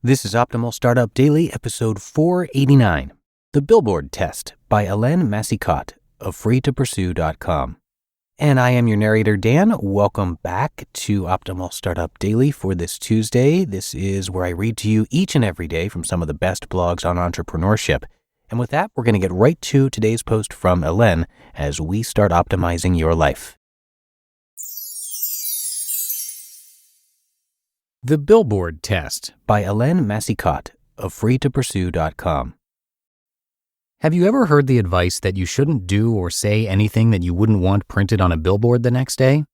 This is Optimal Startup Daily, episode 489, The Billboard Test by Helene Massicotte of freetopursue.com. And I am your narrator, Dan. Welcome back to Optimal Startup Daily for this Tuesday. This is where I read to you each and every day from some of the best blogs on entrepreneurship. And with that, we're going to get right to today's post from Helene as we start optimizing your life. The Billboard Test by Helene Massicotte of freetopursue.com. Have you ever heard the advice that you shouldn't do or say anything that you wouldn't want printed on a billboard the next day?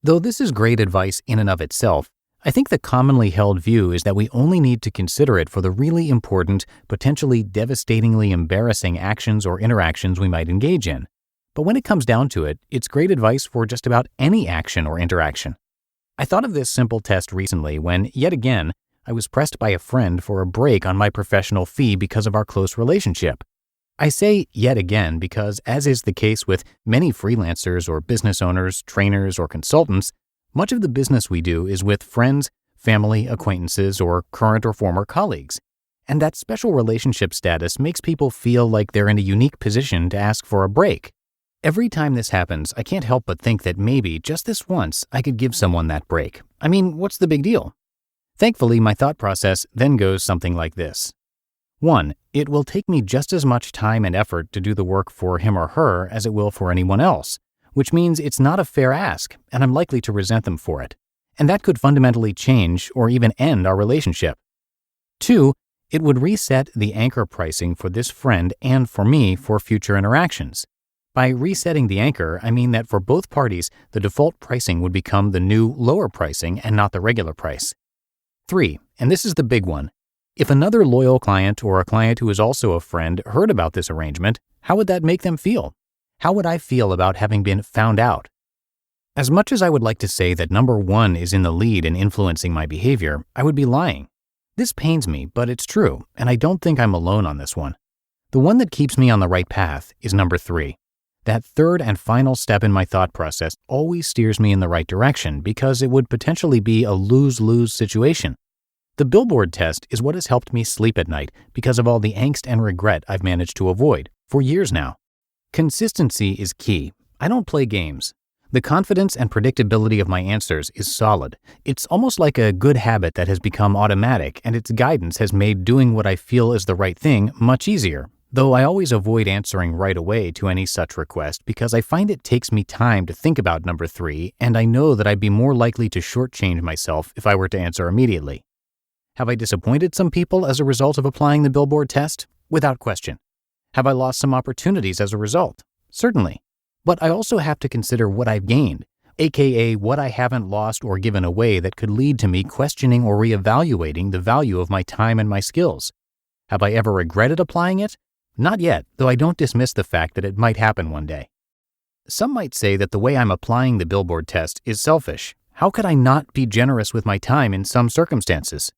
Though this is great advice in and of itself, I think the commonly held view is that we only need to consider it for the really important, potentially devastatingly embarrassing actions or interactions we might engage in. But when it comes down to it, it's great advice for just about any action or interaction. I thought of this simple test recently when, yet again, I was pressed by a friend for a break on my professional fee because of our close relationship. I say yet again because, as is the case with many freelancers or business owners, trainers, or consultants, much of the business we do is with friends, family, acquaintances, or current or former colleagues. And that special relationship status makes people feel like they're in a unique position to ask for a break. Every time this happens, I can't help but think that maybe, just this once, I could give someone that break. I mean, what's the big deal? Thankfully, my thought process then goes something like this. 1. It will take me just as much time and effort to do the work for him or her as it will for anyone else, which means it's not a fair ask, and I'm likely to resent them for it. And that could fundamentally change or even end our relationship. 2. It would reset the anchor pricing for this friend and for me for future interactions. By resetting the anchor, I mean that for both parties, the default pricing would become the new lower pricing and not the regular price. 3, and this is the big one. If another loyal client or a client who is also a friend heard about this arrangement, how would that make them feel? How would I feel about having been found out? As much as I would like to say that number 1 is in the lead in influencing my behavior, I would be lying. This pains me, but it's true, and I don't think I'm alone on this one. The one that keeps me on the right path is number 3. That third and final step in my thought process always steers me in the right direction because it would potentially be a lose-lose situation. The Billboard Test is what has helped me sleep at night because of all the angst and regret I've managed to avoid for years now. Consistency is key. I don't play games. The confidence and predictability of my answers is solid. It's almost like a good habit that has become automatic, and its guidance has made doing what I feel is the right thing much easier. Though I always avoid answering right away to any such request because I find it takes me time to think about number 3, and I know that I'd be more likely to shortchange myself if I were to answer immediately. Have I disappointed some people as a result of applying the Billboard Test? Without question. Have I lost some opportunities as a result? Certainly. But I also have to consider what I've gained, aka what I haven't lost or given away that could lead to me questioning or reevaluating the value of my time and my skills. Have I ever regretted applying it? Not yet, though I don't dismiss the fact that it might happen one day. Some might say that the way I'm applying the Billboard Test is selfish. How could I not be generous with my time in some circumstances?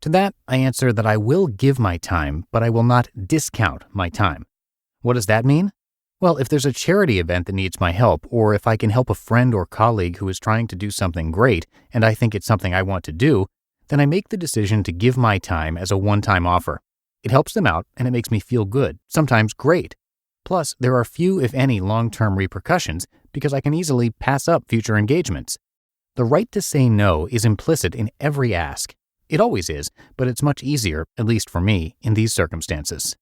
To that, I answer that I will give my time, but I will not discount my time. What does that mean? Well, if there's a charity event that needs my help, or if I can help a friend or colleague who is trying to do something great, and I think it's something I want to do, then I make the decision to give my time as a one-time offer. It helps them out, and it makes me feel good, sometimes great. Plus, there are few, if any, long-term repercussions because I can easily pass up future engagements. The right to say no is implicit in every ask. It always is, but it's much easier, at least for me, in these circumstances.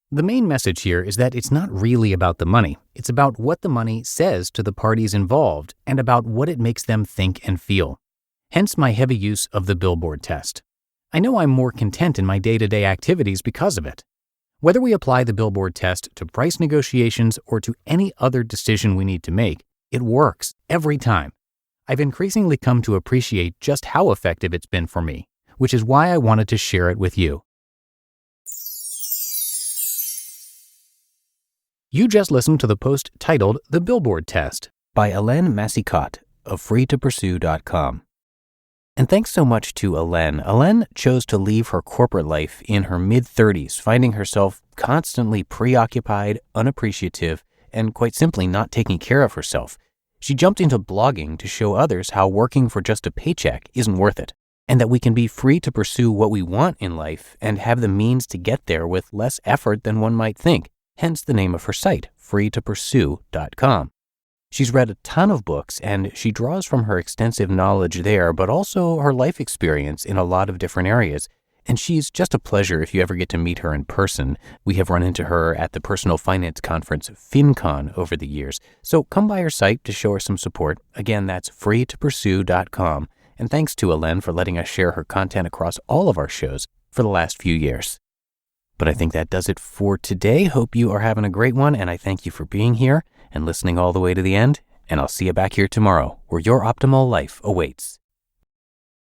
The main message here is that it's not really about the money. It's about what the money says to the parties involved and about what it makes them think and feel. Hence my heavy use of the Billboard Test. I know I'm more content in my day-to-day activities because of it. Whether we apply the Billboard Test to price negotiations or to any other decision we need to make, it works every time. I've increasingly come to appreciate just how effective it's been for me, which is why I wanted to share it with you. You just listened to the post titled The Billboard Test by Helene Massicotte of freetopursue.com. And thanks so much to Helene. Helene chose to leave her corporate life in her mid-30s, finding herself constantly preoccupied, unappreciative, and quite simply not taking care of herself. She jumped into blogging to show others how working for just a paycheck isn't worth it. and that we can be free to pursue what we want in life and have the means to get there with less effort than one might think, hence the name of her site, freetopursue.com. She's read a ton of books, and she draws from her extensive knowledge there, but also her life experience in a lot of different areas. And she's just a pleasure if you ever get to meet her in person. We have run into her at the personal finance conference FinCon over the years. So come by her site to show her some support. Again, that's freetopursue.com. And thanks to Helene for letting us share her content across all of our shows for the last few years. But I think that does it for today. Hope you are having a great one, and I thank you for being here and listening all the way to the end. And I'll see you back here tomorrow, where your optimal life awaits.